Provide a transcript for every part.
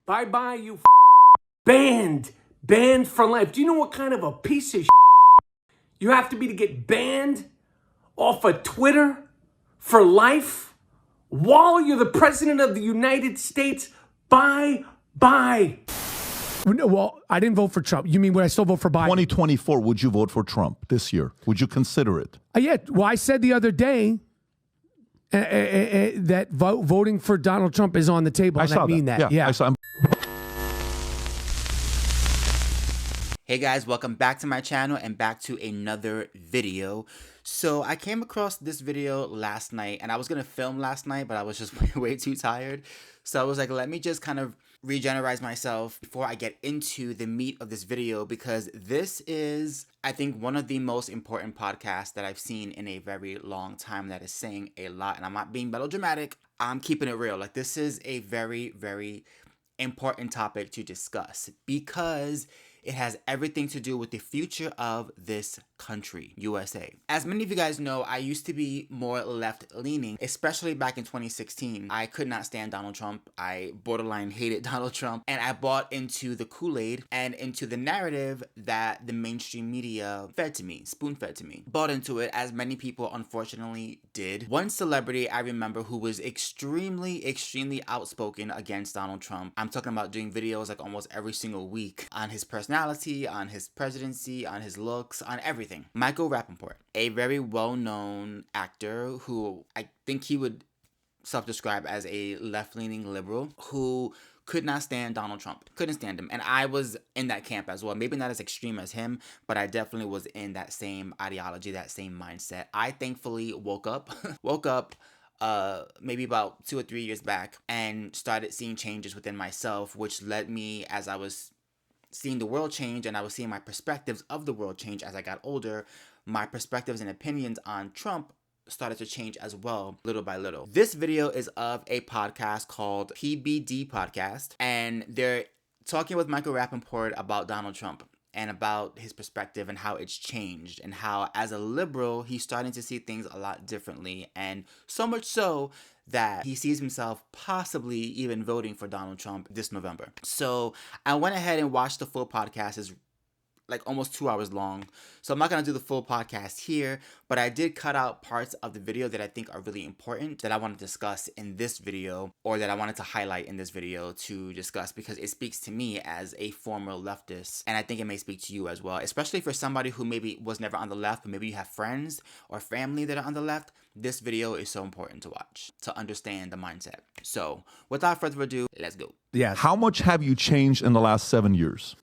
Bye-bye, you banned. Banned for life. Do you know what kind of a piece of you have to be to get banned off of Twitter for life while you're the president of the United States? Bye-bye. Well, I didn't vote for Trump. You mean would I still vote for Biden? 2024, would you vote for Trump this year? Would you consider it? Yeah. Well, I said the other day that voting for Donald Trump is on the table. I saw that. Yeah. I saw. Hey guys, welcome back to my channel and back to another video. So I came across this video last night and I was gonna film last night, but I was just way too tired. So I was like, let me just kind of regenerate myself before I get into the meat of this video, because this is, I think, one of the most important podcasts that I've seen in a very long time that is saying a lot. And I'm not being melodramatic, I'm keeping it real. Like, this is a very, very important topic to discuss because it has everything to do with the future of this country, USA. As many of you guys know, I used to be more left-leaning, especially back in 2016. I could not stand Donald Trump. I borderline hated Donald Trump. And I bought into the Kool-Aid and into the narrative that the mainstream media fed to me, spoon-fed to me. Bought into it, as many people unfortunately did. One celebrity I remember who was extremely, extremely outspoken against Donald Trump. I'm talking about doing videos like almost every single week on his personality, on his presidency, on his looks, on everything. Michael Rapaport, a very well-known actor who I think he would self-describe as a left-leaning liberal who could not stand Donald Trump. Couldn't stand him. And I was in that camp as well. Maybe not as extreme as him, but I definitely was in that same ideology, that same mindset. I thankfully woke up maybe about 2 or 3 years back and started seeing changes within myself, which led me, as I was seeing the world change and I was seeing my perspectives of the world change as I got older, my perspectives and opinions on Trump started to change as well, little by little. This video is of a podcast called PBD Podcast, and they're talking with Michael Rapaport about Donald Trump and about his perspective and how it's changed and how, as a liberal, he's starting to see things a lot differently, and so much so that he sees himself possibly even voting for Donald Trump this November. So I went ahead and watched the full podcast. It's like almost 2 hours long. So I'm not going to do the full podcast here, but I did cut out parts of the video that I think are really important that I want to discuss in this video, or that I wanted to highlight in this video to discuss, because it speaks to me as a former leftist, and I think it may speak to you as well, especially for somebody who maybe was never on the left, but maybe you have friends or family that are on the left. This video is so important to watch to understand the mindset. So without further ado, let's go. Yeah. How much have you changed in the last 7 years?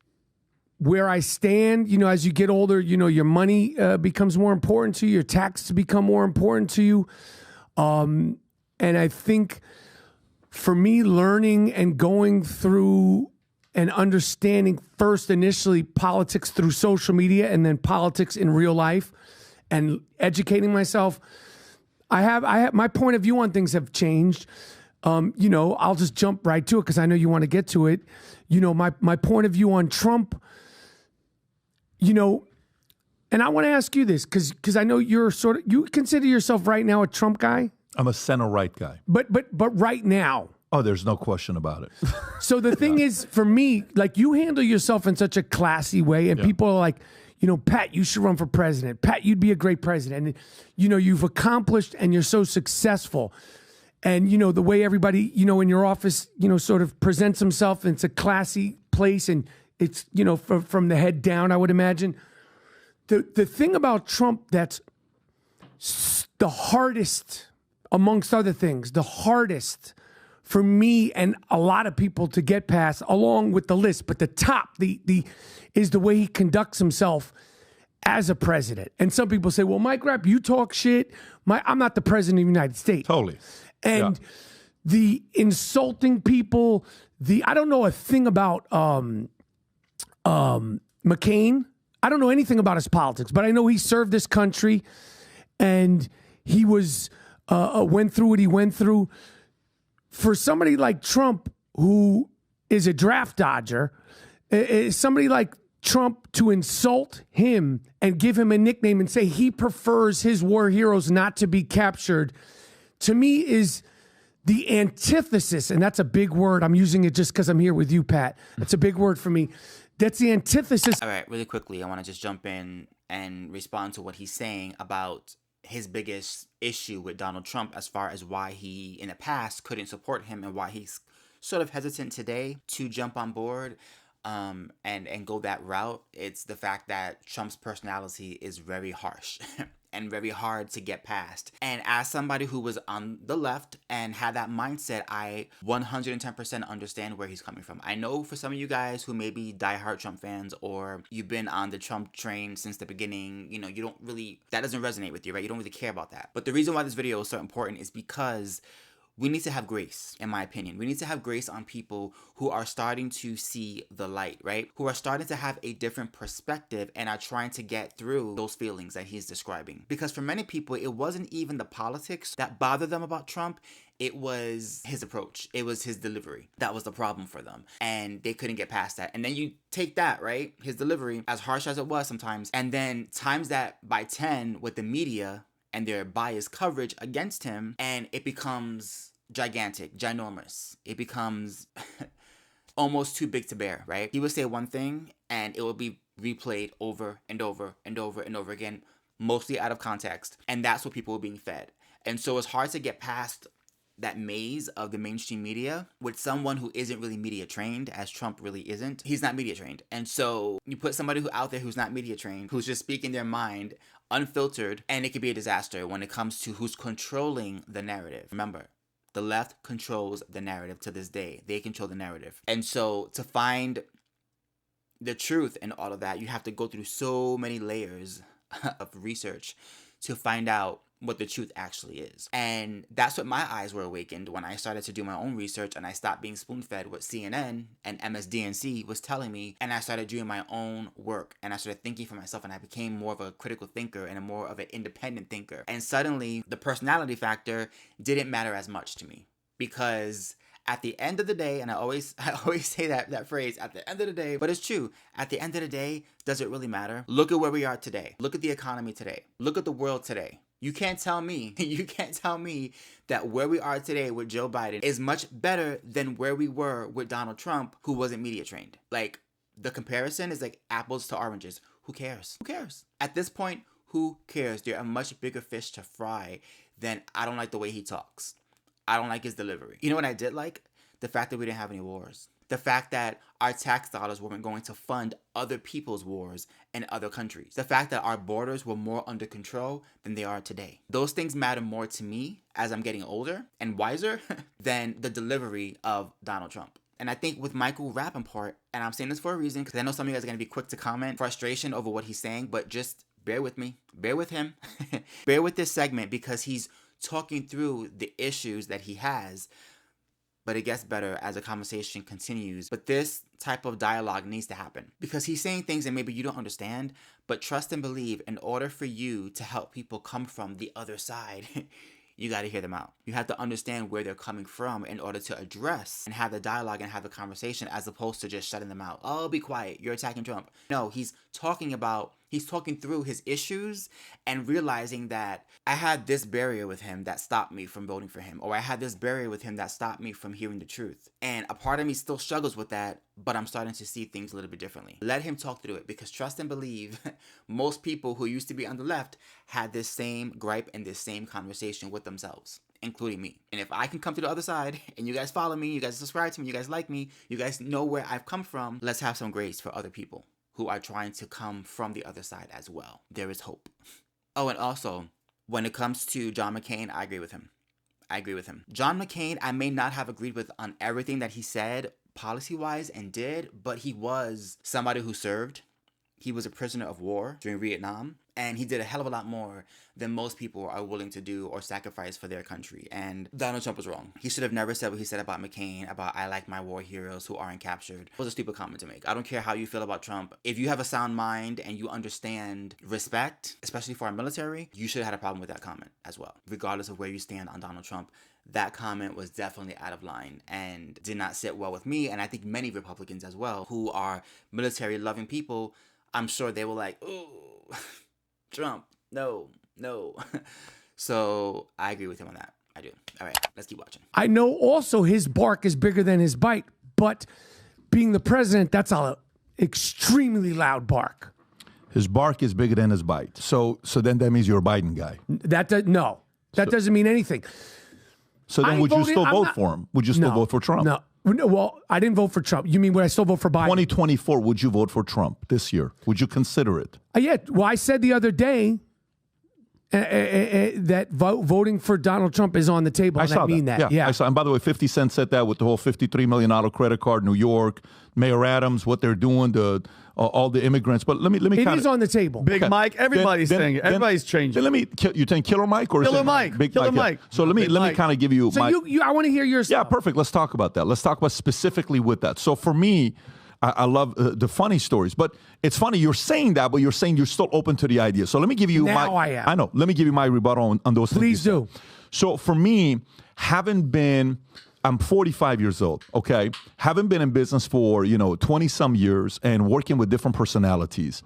Where I stand, as you get older, your money becomes more important to you. Your taxes become more important to you. And I think for me, learning and going through and understanding first initially politics through social media and then politics in real life and educating myself, I have my point of view on things have changed. I'll just jump right to it because I know you want to get to it. My point of view on Trump, and I want to ask you this because I know you're you consider yourself right now a Trump guy? I'm a center-right guy. But right now. Oh, there's no question about it. So the thing is, for me, like, you handle yourself in such a classy way, and people are like, Pat, you should run for president. Pat, you'd be a great president. And, you've accomplished and you're so successful. And, the way everybody, in your office, sort of presents himself, and it's a classy place, and it's, from the head down, I would imagine. The thing about Trump that's the hardest, amongst other things, the hardest for me and a lot of people to get past, along with the list, but the top, is the way he conducts himself as a president. And some people say, well, Mike Rapp, you talk shit. I'm not the president of the United States. Totally. And the insulting people, I don't know a thing about McCain. I don't know anything about his politics, but I know he served this country and he went through what he went through. For somebody like Trump, who is a draft dodger, somebody like Trump to insult him and give him a nickname and say he prefers his war heroes not to be captured, to me is the antithesis, and that's a big word. I'm using it just because I'm here with you, Pat. It's a big word for me. That's the antithesis. All right, really quickly, I want to just jump in and respond to what he's saying about his biggest issue with Donald Trump as far as why he, in the past, couldn't support him and why he's sort of hesitant today to jump on board and go that route. It's the fact that Trump's personality is very harsh and very hard to get past. And as somebody who was on the left and had that mindset, I 110% understand where he's coming from. I know for some of you guys who may be diehard Trump fans, or you've been on the Trump train since the beginning, you know, you don't really, that doesn't resonate with you, right? You don't really care about that. But the reason why this video is so important is because we need to have grace, in my opinion. We need to have grace on people who are starting to see the light, right? Who are starting to have a different perspective and are trying to get through those feelings that he's describing. Because for many people, it wasn't even the politics that bothered them about Trump. It was his approach. It was his delivery. That was the problem for them. And they couldn't get past that. And then you take that, right? His delivery, as harsh as it was sometimes, and then times that by 10 with the media and their biased coverage against him, and it becomes gigantic, ginormous. It becomes almost too big to bear, right? He would say one thing and it will be replayed over and over and over and over again, mostly out of context. And that's what people are being fed. And so it's hard to get past that maze of the mainstream media with someone who isn't really media trained, as Trump really isn't. He's not media trained. And so you put somebody who out there who's not media trained, who's just speaking their mind, unfiltered, and it could be a disaster when it comes to who's controlling the narrative. Remember, the left controls the narrative to this day. They control the narrative. And so to find the truth in all of that, you have to go through so many layers of research to find out what the truth actually is. And that's what my eyes were awakened when I started to do my own research and I stopped being spoon-fed what CNN and MSDNC was telling me, and I started doing my own work and I started thinking for myself, and I became more of a critical thinker and more of an independent thinker. And suddenly the personality factor didn't matter as much to me, because at the end of the day, and I always say that phrase, at the end of the day, but it's true. At the end of the day, does it really matter? Look at where we are today. Look at the economy today. Look at the world today. You can't tell me that where we are today with Joe Biden is much better than where we were with Donald Trump, who wasn't media trained. Like, the comparison is like apples to oranges. Who cares? Who cares? At this point, who cares? They're a much bigger fish to fry than I don't like the way he talks. I don't like his delivery. You know what I did like? The fact that we didn't have any wars. The fact that our tax dollars weren't going to fund other people's wars in other countries. The fact that our borders were more under control than they are today. Those things matter more to me as I'm getting older and wiser than the delivery of Donald Trump. And I think with Michael Rapaport, and I'm saying this for a reason, because I know some of you guys are going to be quick to comment frustration over what he's saying, but just bear with me. Bear with him. Bear with this segment, because he's talking through the issues that he has. But it gets better as the conversation continues. But this type of dialogue needs to happen, because he's saying things that maybe you don't understand, but trust and believe, in order for you to help people come from the other side, you got to hear them out. You have to understand where they're coming from in order to address and have the dialogue and have the conversation, as opposed to just shutting them out. Oh, be quiet. You're attacking Trump. No, he's talking through his issues and realizing that I had this barrier with him that stopped me from voting for him, or I had this barrier with him that stopped me from hearing the truth. And a part of me still struggles with that, but I'm starting to see things a little bit differently. Let him talk through it, because trust and believe, most people who used to be on the left had this same gripe and this same conversation with themselves, including me. And if I can come to the other side and you guys follow me, you guys subscribe to me, you guys like me, you guys know where I've come from, let's have some grace for other people who are trying to come from the other side as well. There is hope. Oh, and also, when it comes to John McCain, I agree with him. John McCain, I may not have agreed with on everything that he said policy-wise and did, but he was somebody who served. He was a prisoner of war during Vietnam, and he did a hell of a lot more than most people are willing to do or sacrifice for their country. And Donald Trump was wrong. He should have never said what he said about McCain, about "I like my war heroes who aren't captured." It was a stupid comment to make. I don't care how you feel about Trump. If you have a sound mind and you understand respect, especially for our military, you should have had a problem with that comment as well, regardless of where you stand on Donald Trump. That comment was definitely out of line and did not sit well with me, and I think many Republicans as well, who are military-loving people. I'm sure they were like, "Ooh, Trump, no." So I agree with him on that. I do. All right, let's keep watching. I know also his bark is bigger than his bite, but being the president, that's an extremely loud bark. His bark is bigger than his bite. So then that means you're a Biden guy. That doesn't mean anything. So then would you still vote for him? Would you still vote for Trump? No. Well, I didn't vote for Trump. You mean would I still vote for Biden? 2024, would you vote for Trump this year? Would you consider it? Yeah. Well, I said the other day that voting for Donald Trump is on the table. I And saw I mean that. Yeah, I saw. And by the way, 50 Cent said that with the whole $53 million credit card, New York, Mayor Adams, what they're doing, all the immigrants. But let me. It is on the table. Big Mike, everybody's saying it. Everybody's changing. Then let me. You think Killer Mike or Killer Mike? Big Killer Mike? Mike. So let me kind of give you. So I want to hear your stuff. Yeah, perfect. Let's talk about that. Let's talk about specifically with that. So for me, I love the funny stories, but it's funny you're saying that, but you're saying you're still open to the idea. So let me give you Now I am. I know. Let me give you my rebuttal on those things. Please do. So for me, I'm 45 years old, okay? Haven't been in business for, 20 some years and working with different personalities.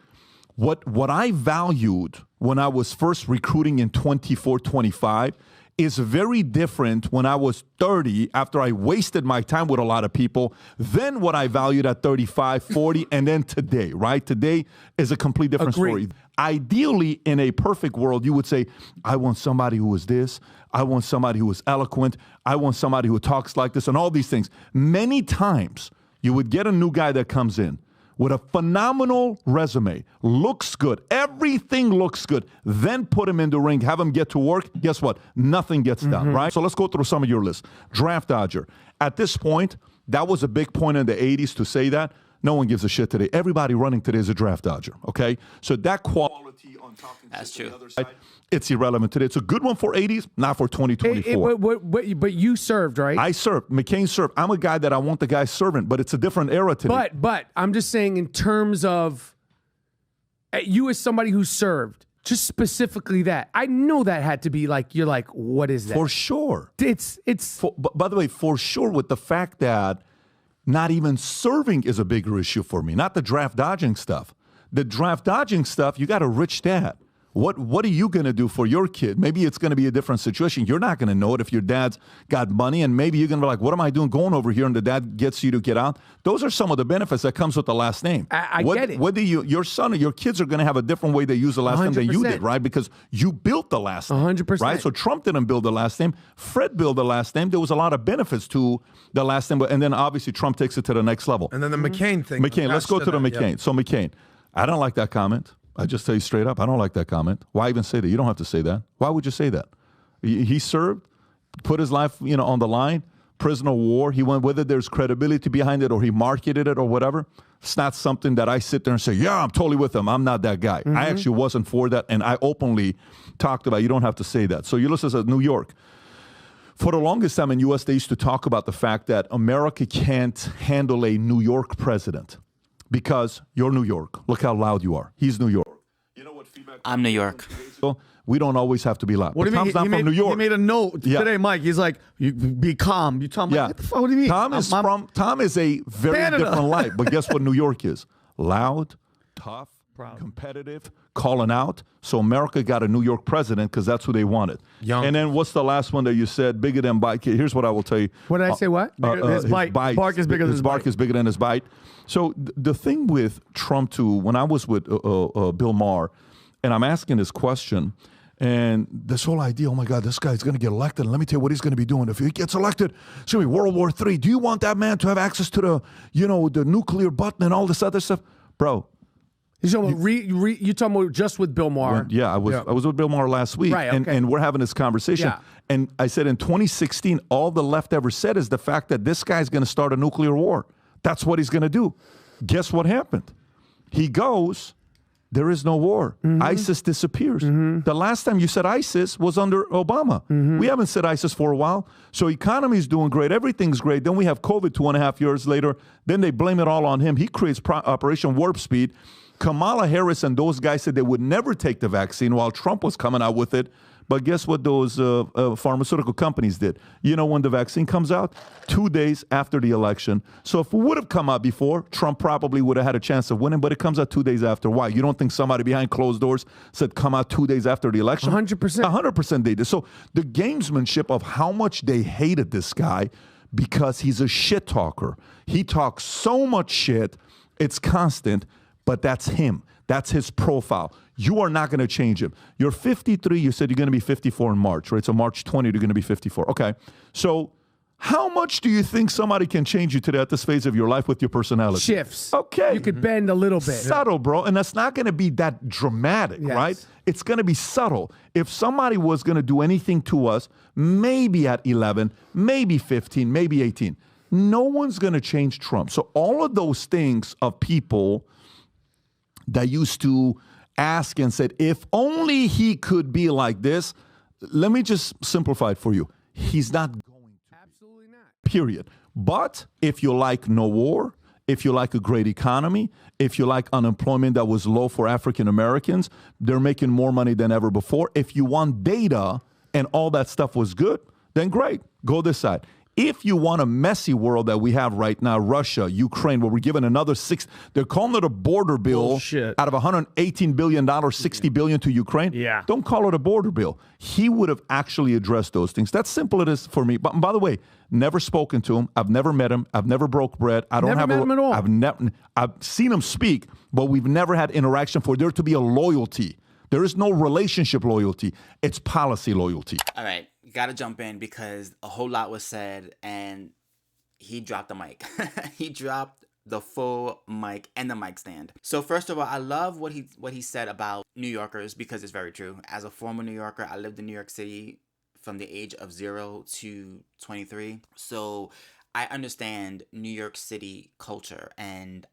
What I valued when I was first recruiting in 24, 25 is very different when I was 30 after I wasted my time with a lot of people than what I valued at 35, 40, and then today, right? Today is a complete different Agreed. story. Ideally, in a perfect world, you would say, I want somebody who is this. I want somebody who is eloquent. I want somebody who talks like this and all these things. Many times, you would get a new guy that comes in with a phenomenal resume, looks good, everything looks good, then put him in the ring, have him get to work. Guess what? Nothing gets done, right? So let's go through some of your list. Draft dodger. At this point, that was a big point in the 80s to say that. No one gives a shit today. Everybody running today is a draft dodger, okay? So that quality on talking That's to the true. other side, it's irrelevant today. It's a good one for 80s, not for 2024. But you served, right? I served. McCain served. I'm a guy that I want the guy servant, but it's a different era today. But I'm just saying in terms of you as somebody who served, just specifically that. I know that had to be like, you're like, what is that? For sure. It's By the way, for sure, with the fact that not even serving is a bigger issue for me, not the draft dodging stuff. The draft dodging stuff, you got a rich dad. What are you going to do for your kid? Maybe it's going to be a different situation. You're not going to know it if your dad's got money, and maybe you're going to be like, what am I doing going over here? And the dad gets you to get out. Those are some of the benefits that comes with the last name. I get it. Whether your son or your kids are going to have a different way they use the last name than you 100%. did, right? Because you built the last name. 100%. Right? So Trump didn't build the last name. Fred built the last name. There was a lot of benefits to the last name. And then obviously Trump takes it to the next level. And then the McCain thing. McCain, let's go to the that, McCain. yeah. So McCain, I don't like that comment. I just tell you straight up, I don't like that comment. Why even say that? You don't have to say that. Why would you say that? He served, put his life, on the line, prisoner of war. He went, whether there's credibility behind it or he marketed it or whatever. It's not something that I sit there and say, yeah, I'm totally with him. I'm not that guy. I actually wasn't for that, and I openly talked about, you don't have to say that. So Ulysses at New York. For the longest time in U.S., they used to talk about the fact that America can't handle a New York president because you're New York. Look how loud you are. He's New York. You know what feedback? I'm New York. We don't always have to be loud. What do you mean? Tom's not from New York. He made a note today, Mike. He's like, you be calm. You tell him, Yeah. what the fuck? What do you mean? Tom is a very Canada. different life. But guess what New York is? Loud, tough, competitive, calling out. So America got a New York president because that's who they wanted. Young. And then what's the last one that you said? Bigger than bite. Here's what I will tell you. what did I say? What? His bite. Bark is bigger than his bark bite. is bigger than his bite. So the thing with Trump too, when I was with Bill Maher, and I'm asking this question, and this whole idea, oh my God, this guy's going to get elected. And let me tell you what he's going to be doing. If he gets elected, it's going to be World War III. Do you want that man to have access to the nuclear button and all this other stuff? Bro. You're talking about, you're talking about just with Bill Maher. Yeah, I was with Bill Maher last week, Right, okay. and we're having this conversation. Yeah. And I said in 2016, all the left ever said is the fact that this guy's going to start a nuclear war. That's what he's going to do. Guess what happened? He goes, there is no war. ISIS disappears. The last time you said ISIS was under Obama. We haven't said ISIS for a while. So economy is doing great. Everything's great. Then we have COVID 2.5 years later. Then they blame it all on him. He creates Operation Warp Speed. Kamala Harris and those guys said they would never take the vaccine while Trump was coming out with it. But guess what those pharmaceutical companies did? You know when the vaccine comes out? 2 days after the election. So if it would have come out before, Trump probably would have had a chance of winning, but it comes out 2 days after. Why? You don't think somebody behind closed doors said come out 2 days after the election? 100%. 100% they did. So the gamesmanship of how much they hated this guy because he's a shit talker. He talks so much shit, it's constant, but that's him. That's his profile. You are not going to change him. You're 53. You said you're going to be 54 in March, right? So March 20, you're going to be 54. Okay. So how much do you think somebody can change you today at this phase of your life with your personality? Shifts. Okay. You could bend a little bit. Subtle, bro. And that's not going to be that dramatic, Yes. right? It's going to be subtle. If somebody was going to do anything to us, maybe at 11, maybe 15, maybe 18, no one's going to change Trump. So all of those things of people that used to ask and said, if only he could be like this, let me just simplify it for you. He's not going to. Absolutely not. Period. But if you like no war, if you like a great economy, if you like unemployment that was low for African Americans, they're making more money than ever before. If you want data and all that stuff was good, then great, go this side. If you want a messy world that we have right now, Russia, Ukraine, where we're giving another they're calling it a border bill. Bullshit. Out of $118 billion, $60 billion to Ukraine. Yeah. Don't call it a border bill. He would have actually addressed those things. That's simple it is for me. But by the way, never spoken to him. I've never met him. I've never broke bread. I don't Never have met him at all. I've seen him speak, but we've never had interaction for there to be a loyalty. There is no relationship loyalty. It's policy loyalty. All right, gotta jump in because a whole lot was said and he dropped the mic. He dropped the full mic and the mic stand. So first of all, I love what he said about New Yorkers because it's very true. As a former New Yorker, I lived in New York City from the age of 0 to 23. So I understand New York City culture and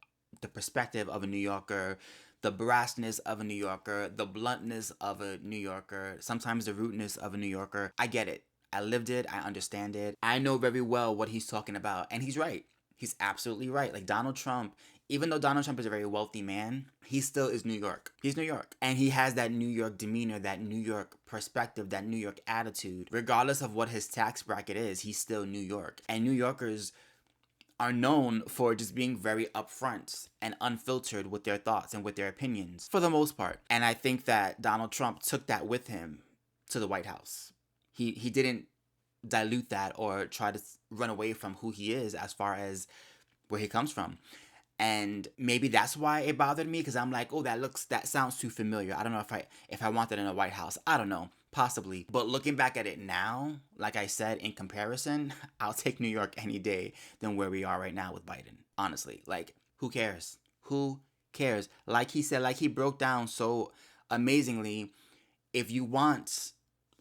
the perspective of a New Yorker, the brassness of a New Yorker, the bluntness of a New Yorker, sometimes the rudeness of a New Yorker. I get it. I lived it. I understand it. I know very well what he's talking about. And he's right. He's absolutely right. Like Donald Trump, even though Donald Trump is a very wealthy man, he still is New York. He's New York. And he has that New York demeanor, that New York perspective, that New York attitude. Regardless of what his tax bracket is, he's still New York. And New Yorkers are known for just being very upfront and unfiltered with their thoughts and with their opinions for the most part. And I think that Donald Trump took that with him to the White House. He didn't dilute that or try to run away from who he is as far as where he comes from. And maybe that's why it bothered me, because I'm like, oh, that sounds too familiar. I don't know if I want that in a White House. I don't know. Possibly. But looking back at it now, like I said, in comparison, I'll take New York any day than where we are right now with Biden. Honestly, like, who cares? Who cares? Like he said, like he broke down so amazingly, if you want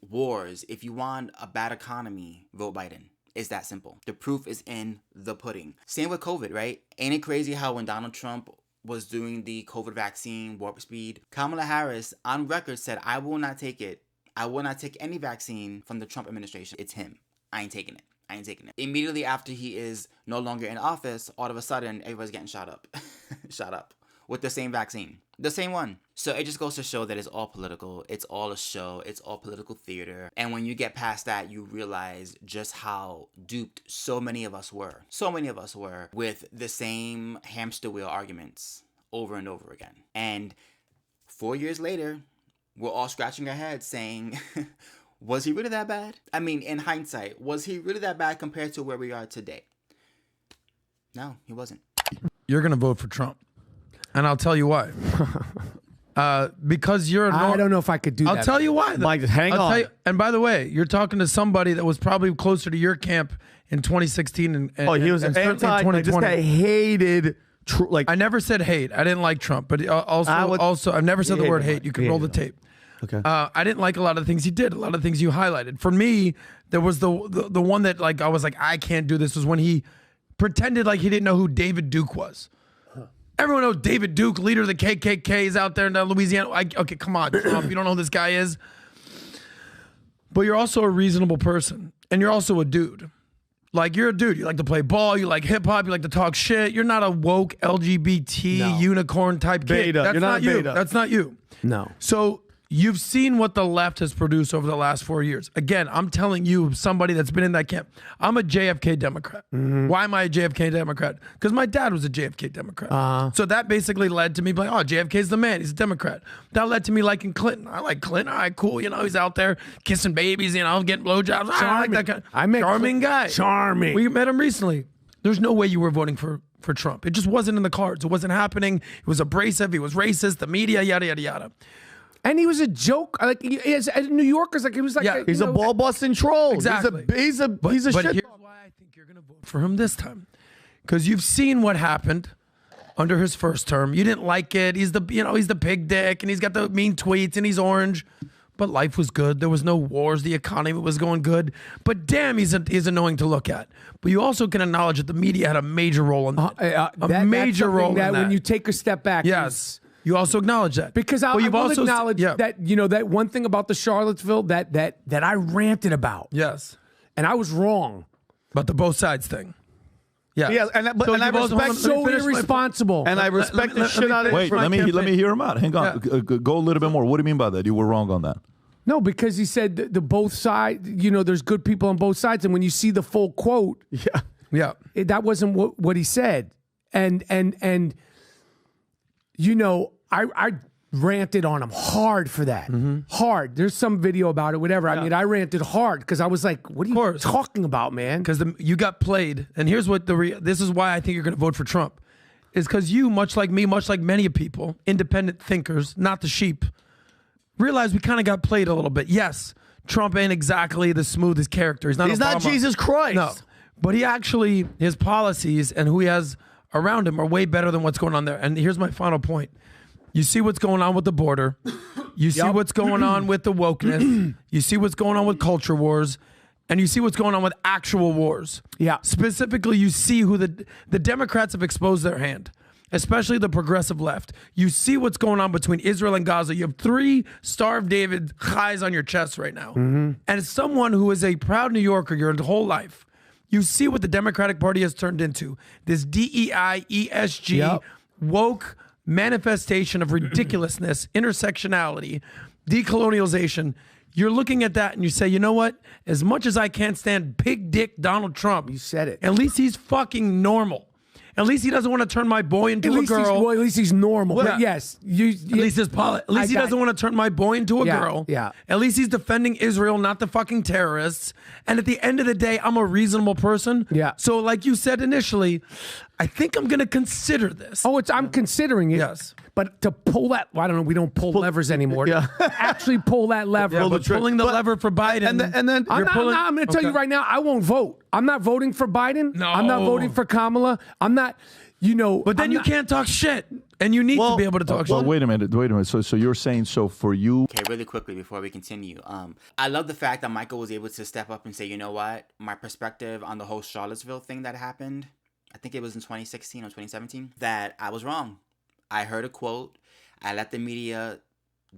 wars, if you want a bad economy, vote Biden. It's that simple. The proof is in the pudding. Same with COVID, right? Ain't it crazy how when Donald Trump was doing the COVID vaccine warp speed, Kamala Harris on record said, I will not take it. I will not take any vaccine from the Trump administration. It's him. I ain't taking it. I ain't taking it. Immediately after he is no longer in office, all of a sudden, everybody's getting shot up. Shot up. With the same vaccine. The same one. So it just goes to show that it's all political. It's all a show. It's all political theater. And when you get past that, you realize just how duped so many of us were. So many of us were with the same hamster wheel arguments over and over again. And 4 years later, we're all scratching our heads saying, was he really that bad? I mean, in hindsight, was he really that bad compared to where we are today? No, he wasn't. You're going to vote for Trump. And I'll tell you why. Because you're I don't know if I could do that. I'll tell you why. Mike, just hang on. And by the way, you're talking to somebody that was probably closer to your camp in 2016 and He was and certainly anti. in Like, this 2020. guy hated. I never said hate. I didn't like Trump, but also I've never said the word hate. You can roll the tape. Okay. I didn't like a lot of the things he did. A lot of the things you highlighted. For me, there was the one that like I was like I can't do this was when he pretended like he didn't know who David Duke was. Everyone knows David Duke, leader of the KKK, is out there in Louisiana. Okay, come on, Trump. You don't know who this guy is. But you're also a reasonable person. And you're also a dude. Like, you're a dude. You like to play ball. You like hip-hop. You like to talk shit. You're not a woke LGBT unicorn type kid. Beta. That's You're not you. beta. That's not you. No. So You've seen what the left has produced over the last 4 years. Again, I'm telling you, somebody that's been in that camp. I'm a JFK Democrat. Why am I a JFK Democrat? Because my dad was a JFK Democrat. So that basically led to me being like, oh, JFK's the man. He's a Democrat. That led to me liking Clinton. I like Clinton. All right, cool. You know, he's out there kissing babies, you know, getting blowjobs. I like that kind of charming guy. Charming. We met him recently. There's no way you were voting for Trump. It just wasn't in the cards. It wasn't happening. He was abrasive. He was racist. The media, yada, yada, yada. And he was a joke. Like as New Yorkers, like he was like, Yeah, He's a ball busting troll. Exactly. He's a But shit. here's why I think you're going to vote for him this time, because you've seen what happened under his first term. You didn't like it. He's the pig dick, and he's got the mean tweets, and he's orange. But life was good. There was no wars. The economy was going good. But damn, he's annoying to look at. But you also can acknowledge that the media had a major role in that. a major role in that. When you take a step back, Yes. You also acknowledge that. Because I will acknowledge that, you know, that one thing about the Charlottesville that I ranted about. Yes. And I was wrong. But the both sides thing. Yeah. Yeah, and I respect So irresponsible. And I respect the shit out of it. Wait, let me hear him out. Hang on. Go a little bit more. What do you mean by that? You were wrong on that. No, because he said the both sides, you know, there's good people on both sides. And when you see the full quote, Yeah. that wasn't what he said. And you know, I ranted on him hard for that. Hard. There's some video about it, whatever. I mean, I ranted hard because I was like, what are you talking about, man? Because you got played. And here's what this is why I think you're going to vote for Trump. Is because you, much like me, much like many people, independent thinkers, not the sheep, realize we kind of got played a little bit. Yes, Trump ain't exactly the smoothest character. He's not Jesus Christ. No. But his policies and who he has around him are way better than what's going on there. And here's my final point. You see what's going on with the border. You see what's going on with the wokeness. You see what's going on with culture wars. And you see what's going on with actual wars. Yeah. Specifically, you see who the Democrats have exposed their hand, especially the progressive left. You see what's going on between Israel and Gaza. You have 3 starved David highs on your chest right now. And as someone who is a proud New Yorker your whole life, you see what the Democratic Party has turned into. This DEI, ESG, woke manifestation of ridiculousness, intersectionality, decolonialization. You're looking at that and you say, you know what? As much as I can't stand pig dick Donald Trump, You said it. at least he's fucking normal. At least he doesn't want to turn my boy into a girl. At least he's normal. Well, But yes. At least he doesn't want to turn my boy into a girl. Yeah. At least he's defending Israel, not the fucking terrorists. And at the end of the day, I'm a reasonable person. Yeah. So like you said initially, I think I'm going to consider this. I'm considering it. Yes. But to pull that, I don't know, we don't pull levers anymore. Yeah. Actually pull that lever. Yeah, but pulling the lever for Biden. And then I'm going to tell you right now, I won't vote. I'm not voting for Biden. No. I'm not voting for Kamala. I'm not, you know. But then you can't talk shit. And you need to be able to talk Well, shit. wait a minute. So you're saying, so for you, Okay, really quickly before we continue. I love the fact that Michael was able to step up and say, you know what? My perspective on the whole Charlottesville thing that happened, I think it was in 2016 or 2017, that I was wrong. I heard a quote. I let the media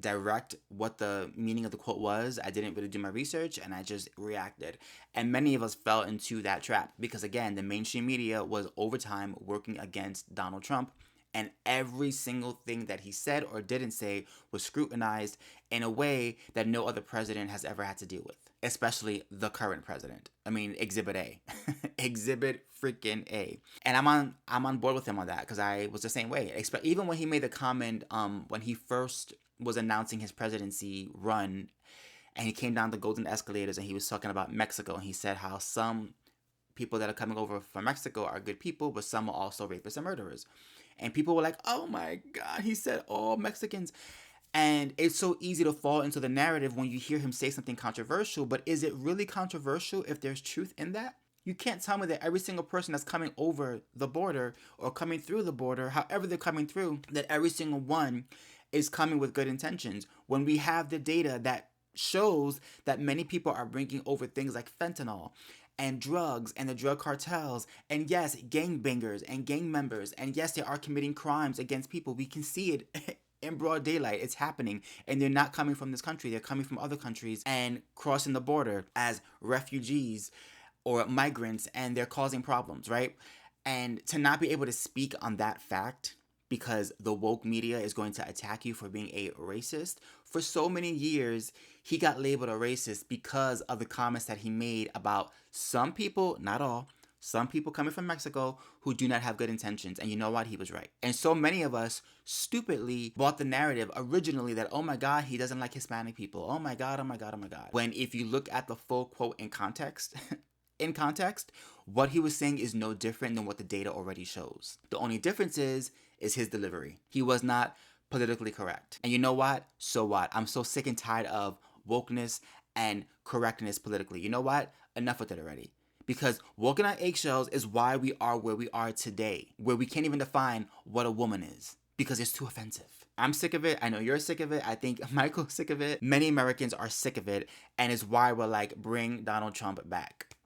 direct what the meaning of the quote was. I didn't really do my research and I just reacted. And many of us fell into that trap because, again, the mainstream media was over time working against Donald Trump. And every single thing that he said or didn't say was scrutinized in a way that no other president has ever had to deal with, especially the current president. I mean, Exhibit A. Exhibit freaking A. And I'm on board with him on that because I was the same way. Even when he made the comment when he first was announcing his presidency run and he came down the golden escalators and he was talking about Mexico and he said how some people that are coming over from Mexico are good people, but some are also rapists and murderers. And people were like, oh my God, he said all Mexicans. And it's so easy to fall into the narrative when you hear him say something controversial, but is it really controversial if there's truth in that? You can't tell me that every single person that's coming over the border or coming through the border, however they're coming through, that every single one is coming with good intentions. When we have the data that shows that many people are bringing over things like fentanyl and drugs and the drug cartels, and yes, gangbangers and gang members, and yes, they are committing crimes against people. We can see it in broad daylight. It's happening, and they're not coming from this country. They're coming from other countries and crossing the border as refugees or migrants, and they're causing problems, right? And to not be able to speak on that fact because the woke media is going to attack you for being a racist. For so many years, he got labeled a racist because of the comments that he made about some people, not all, some people coming from Mexico who do not have good intentions. And you know what? He was right. And so many of us stupidly bought the narrative originally that, oh my God, he doesn't like Hispanic people. Oh my God, oh my God, oh my God. When if you look at the full quote in context, what he was saying is no different than what the data already shows. The only difference is his delivery. He was not politically correct. And you know what? So what? I'm so sick and tired of wokeness and correctness politically. You know what? Enough with it already. Because walking on eggshells is why we are where we are today, where we can't even define what a woman is because it's too offensive. I'm sick of it. I know you're sick of it. I think Michael's sick of it. Many Americans are sick of it. And it's why we're like, bring Donald Trump back.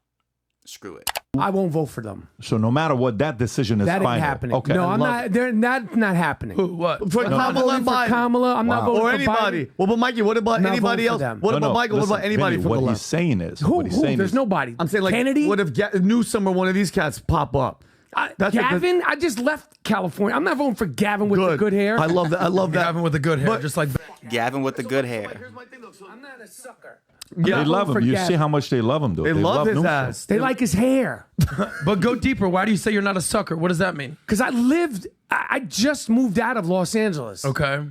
Screw it. I won't vote for them. So no matter what, that decision is That final. ain't happening. Okay. No, I'm not. They're not happening. Who? What? For I'm not Kamala voting and for Biden. Kamala. I'm not voting Or for anybody. Biden. Well, but Mikey, what about Not anybody vote for else? them. What about Michael? Listen, what about anybody Vinny, from what the he's left? saying is, Who? what he's saying There's is, nobody. I'm saying, like, Kennedy. what if Newsom or one of these cats pop up? Gavin? I just left California. I'm not voting for Gavin with the good hair. I love that. I love that. Gavin with the good hair, But- just like Gavin with the good hair. I'm not a sucker. Yeah, they love him. You see how much they love him, though. They love his Newsom. ass. They like his hair. But go deeper. Why do you say you're not a sucker? What does that mean? Because I just moved out of Los Angeles. Okay.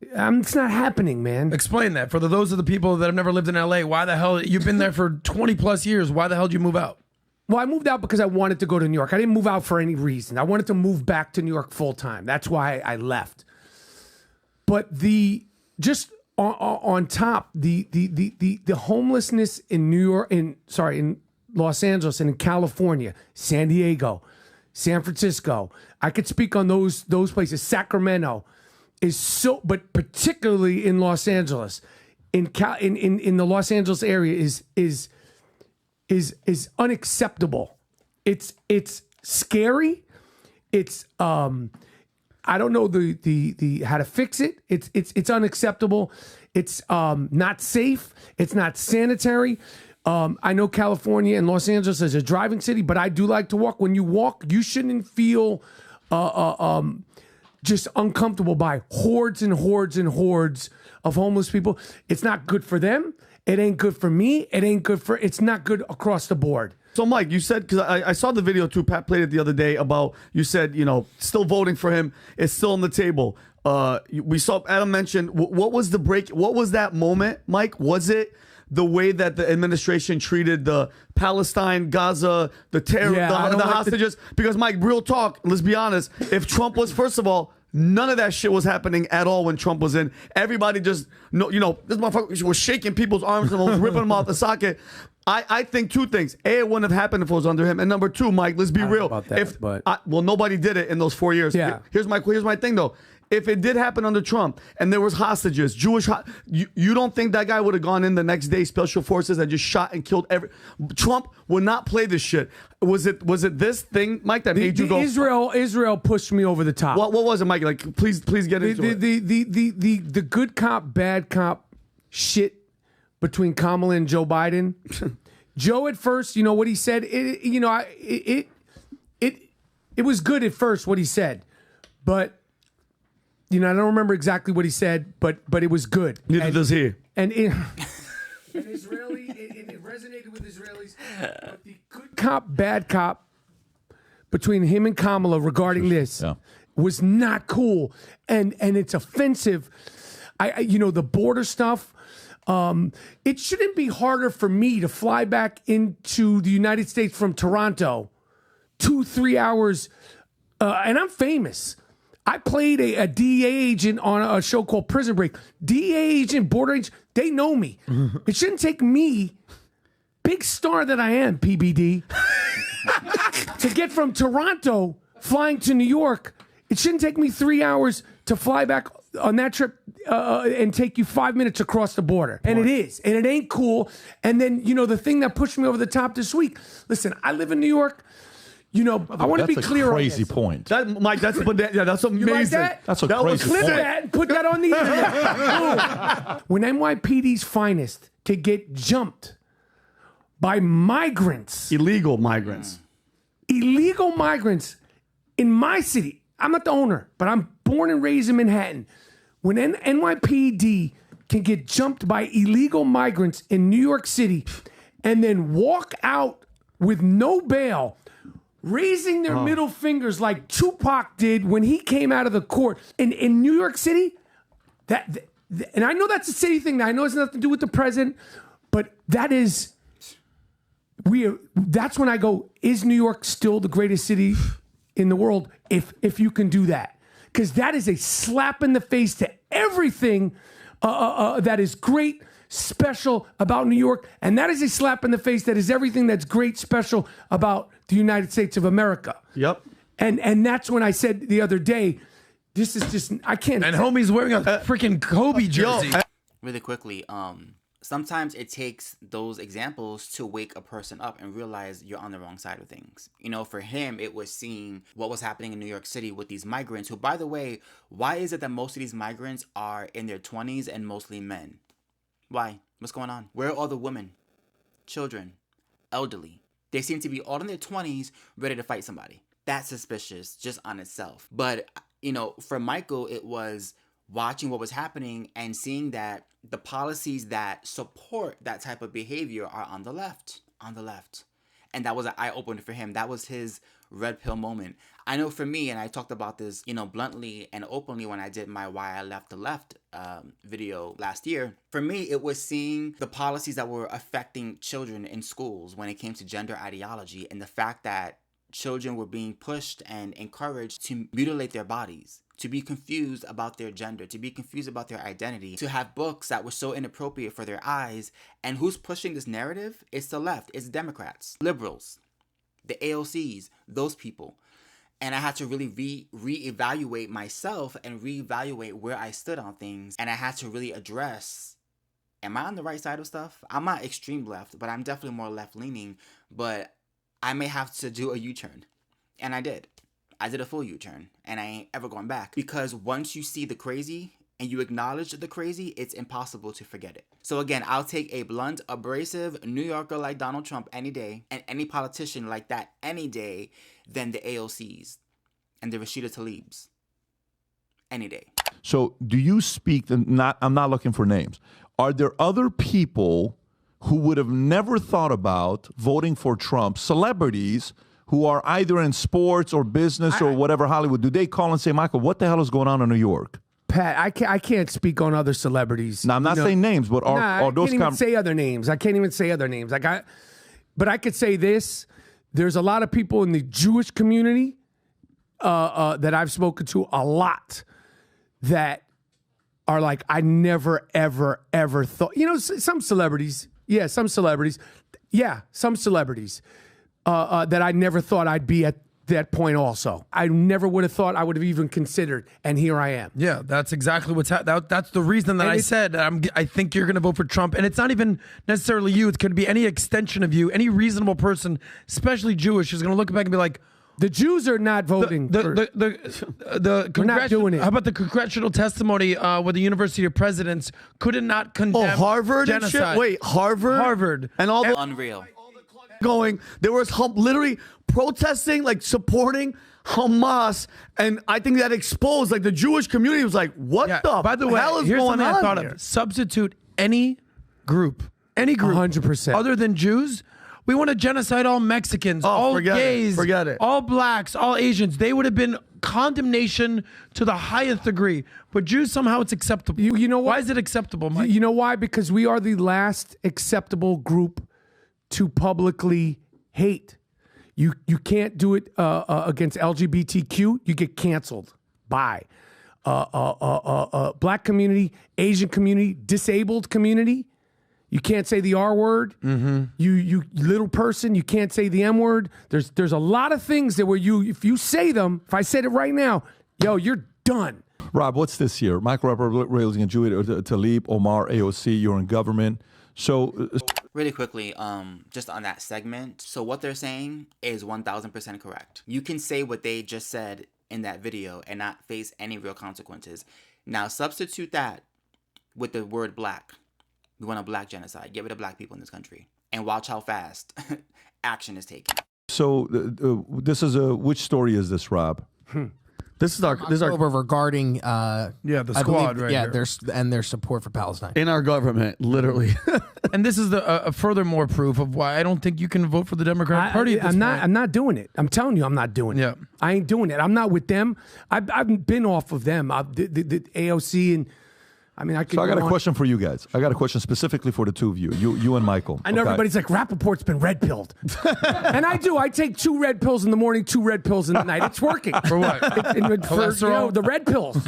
It's not happening, man. Explain that. For those of the people that have never lived in LA, why the hell, you've been there for 20 plus years. Why the hell did you move out? Well, I moved out because I wanted to go to New York. I didn't move out for any reason. I wanted to move back to New York full time. That's why I left. But on top, the homelessness in New York, in Los Angeles and in California, San Diego, San Francisco. I could speak on those places. Sacramento is so, but particularly in Los Angeles, in the Los Angeles area is unacceptable. It's scary. It's I don't know the how to fix it. It's unacceptable. It's not safe. It's not sanitary. I know California and Los Angeles is a driving city, but I do like to walk. When you walk, you shouldn't feel just uncomfortable by hordes and hordes and hordes of homeless people. It's not good for them. It ain't good for me. It's not good across the board. So, Mike, you said, because I saw the video too, Pat played it the other day about, you said, still voting for him. It's still on the table. We saw Adam mention, what was the break? What was that moment, Mike? Was it the way that the administration treated the Palestine, Gaza, the terror, the hostages? Because, Mike, real talk, let's be honest, if Trump was, first of all, none of that shit was happening at all when Trump was in. Everybody just, this motherfucker was shaking people's arms and was ripping them off the socket. I think two things. A, it wouldn't have happened if it was under him. And number two, Mike, let's be real. About that, Nobody did it in those 4 years. Yeah. Here's my thing, though. If it did happen under Trump and there was hostages, you don't think that guy would have gone in the next day, special forces, and just shot and killed Trump would not play this shit. Was it this thing, Mike, that made you go? Israel pushed me over the top. What was it, Mike? Like, please get into it. The good cop, bad cop shit between Kamala and Joe Biden. Joe at first, you know what he said? It was good at first what he said, but I don't remember exactly what he said, but it was good. Neither does he. And it resonated with Israelis. But the good cop, bad cop between him and Kamala regarding this was not cool, and it's offensive. The border stuff. It shouldn't be harder for me to fly back into the United States from Toronto 2-3 hours, and I'm famous. I played a DEA agent on a show called Prison Break. DEA agent, border agent, they know me. It shouldn't take me, big star that I am, PBD, to get from Toronto flying to New York. It shouldn't take me 3 hours to fly back on that trip and take you 5 minutes across the border. And it is. And it ain't cool. And then, the thing that pushed me over the top this week. Listen, I live in New York. I want to be clear on this. That's a crazy point. Mike, that's amazing. You like that? That's a crazy Clip point. that and put that on the internet. When NYPD's finest could get jumped by migrants, Illegal migrants in my city, I'm not the owner, but I'm born and raised in Manhattan. When NYPD can get jumped by illegal migrants in New York City and then walk out with no bail, raising their middle fingers like Tupac did when he came out of the court in New York City, and I know that's a city thing. I know it's nothing to do with the president, but that's when I go, is New York still the greatest city in the world if you can do that? Because that is a slap in the face to everything that is great, special about New York. And that is a slap in the face that is everything that's great, special about the United States of America. Yep. And that's when I said the other day, this is just, I can't. And homie's wearing a freaking Kobe jersey. Really quickly, sometimes it takes those examples to wake a person up and realize you're on the wrong side of things. You know, for him, it was seeing what was happening in New York City with these migrants who, by the way, why is it that most of these migrants are in their 20s and mostly men? Why? What's going on? Where are all the women, children, elderly? They seem to be all in their 20s ready to fight somebody. That's suspicious just on itself. But, you know, for Michael, it was watching what was happening and seeing that the policies that support that type of behavior are on the left. And that was an eye-opener for him. That was his red pill moment. I know for me, and I talked about this, you know, bluntly and openly when I did my Why I Left the Left video last year. For me, it was seeing the policies that were affecting children in schools when it came to gender ideology and the fact that children were being pushed and encouraged to mutilate their bodies, to be confused about their gender, to be confused about their identity, to have books that were so inappropriate for their eyes. And who's pushing this narrative? It's the left, it's Democrats, liberals, the AOCs, those people. And I had to really reevaluate myself and reevaluate where I stood on things. And I had to really address, am I on the right side of stuff? I'm not extreme left, but I'm definitely more left-leaning. But I may have to do a U-turn. And I did. I did a full U-turn. And I ain't ever going back. Because once you see the crazy and you acknowledge the crazy, it's impossible to forget it. So again, I'll take a blunt, abrasive New Yorker like Donald Trump any day, and any politician like that any day, than the AOCs and the Rashida Tlaibs any day. So do you speak, I'm not looking for names. Are there other people who would have never thought about voting for Trump, celebrities who are either in sports or business or whatever, Hollywood? Do they call and say, Michael, what the hell is going on in New York? Pat, I can't speak on other celebrities. Now, I'm not saying names, but are those... I can't even say other names. I can't even say other names. But I could say this. There's a lot of people in the Jewish community that I've spoken to a lot that are like, I never, ever, ever thought... You know, some celebrities that I never thought I'd be at that point also. I never would have thought I would have even considered, and here I am. Yeah, that's exactly what's that's the reason that I said I think you're going to vote for Trump. And it's not even necessarily you. It could be any extension of you. Any reasonable person, especially Jewish, is going to look back and be like, the Jews are not voting. We're not doing it. How about the congressional testimony with the University of Presidents could it not condemn Harvard genocide? And shit? Wait, Harvard and all the unreal. There was literally protesting, like supporting Hamas, and I think that exposed, like the Jewish community was like, what the by the way, hell is here's going something on I thought here? of. Substitute any group, 100%. other than Jews. We want to genocide all Mexicans, all gays, forget it. all blacks, all Asians. They would have been condemnation to the highest degree. But Jews, somehow it's acceptable. You know why is it acceptable, Mike? You know why? Because we are the last acceptable group to publicly hate. You can't do it against LGBTQ. You get canceled. Bye. Black community, Asian community, disabled community. You can't say the R word. Mm-hmm. You little person. You can't say the M word. There's a lot of things that where if you say them, if I said it right now, you're done. Rob, what's this here? Michael Rapaport raising Jewish Tlaib, Omar, AOC. You're in government. So really quickly, just on that segment. So what they're saying is 1000% correct. You can say what they just said in that video and not face any real consequences. Now substitute that with the word black. We want a black genocide. Get rid of black people in this country. And watch how fast action is taken. this is which story is this, Rob? This is our over regarding the I squad believe, right yeah, here. their support for Palestine. in our government, literally. And this is the furthermore proof of why I don't think you can vote for the Democratic Party at this point. I'm not doing it. I'm telling you, I'm not doing Yeah. it. I ain't doing it. I'm not with them. I've been off of them. The AOC and I mean, I could. So I got go a on. question for you guys. I got a question specifically for the two of you, you and Michael. I know okay? everybody's like, Rapaport's been red pilled. And I do. I take 2 red pills in the morning, 2 red pills in the night. It's working. For what? For the red pills.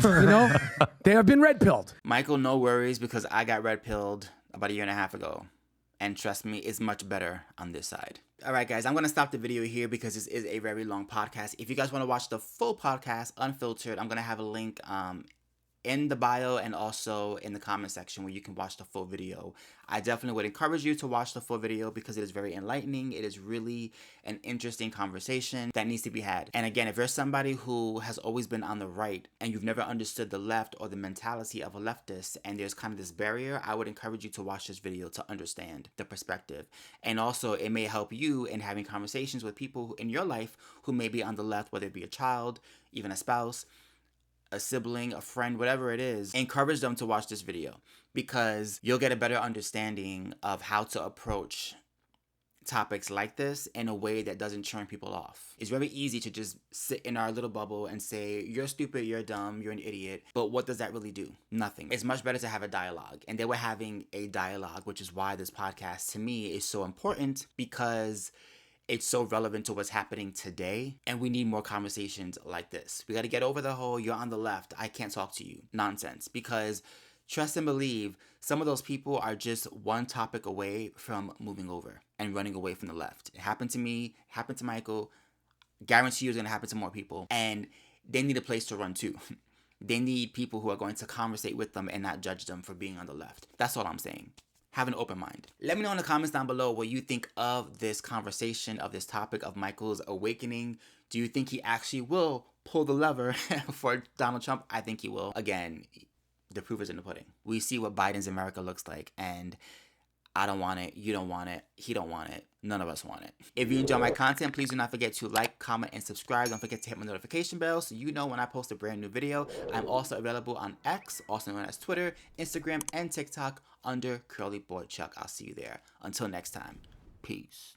They have been red pilled. Michael, no worries, because I got red pilled about 1.5 years ago. And trust me, it's much better on this side. All right, guys, I'm going to stop the video here because this is a very long podcast. If you guys want to watch the full podcast, unfiltered, I'm going to have a link in the bio and also in the comment section where you can watch the full video. I definitely would encourage you to watch the full video because it is very enlightening. It is really an interesting conversation that needs to be had. And again, if you're somebody who has always been on the right and you've never understood the left or the mentality of a leftist and there's kind of this barrier, I would encourage you to watch this video to understand the perspective. And also it may help you in having conversations with people in your life who may be on the left, whether it be a child, even a spouse, a sibling, a friend, whatever it is. Encourage them to watch this video because you'll get a better understanding of how to approach topics like this in a way that doesn't turn people off. It's very easy to just sit in our little bubble and say, you're stupid, you're dumb, you're an idiot. But what does that really do? Nothing. It's much better to have a dialogue. And they were having a dialogue, which is why this podcast to me is so important, because it's so relevant to what's happening today, and we need more conversations like this. We got to get over the whole "you're on the left, I can't talk to you" nonsense, because trust and believe, some of those people are just one topic away from moving over and running away from the left. It happened to me, happened to Michael, guarantee you it's going to happen to more people, and they need a place to run to. They need people who are going to conversate with them and not judge them for being on the left. That's all I'm saying. Have an open mind. Let me know in the comments down below what you think of this conversation, of this topic of Michael's awakening. Do you think he actually will pull the lever for Donald Trump? I think he will. Again, the proof is in the pudding. We see what Biden's America looks like, and I don't want it, you don't want it, he don't want it, none of us want it. If you enjoy my content, please do not forget to like, comment, and subscribe. Don't forget to hit my notification bell so you know when I post a brand new video. I'm also available on X, also known as Twitter, Instagram, and TikTok under CurlyBoyChuck. I'll see you there. Until next time, peace.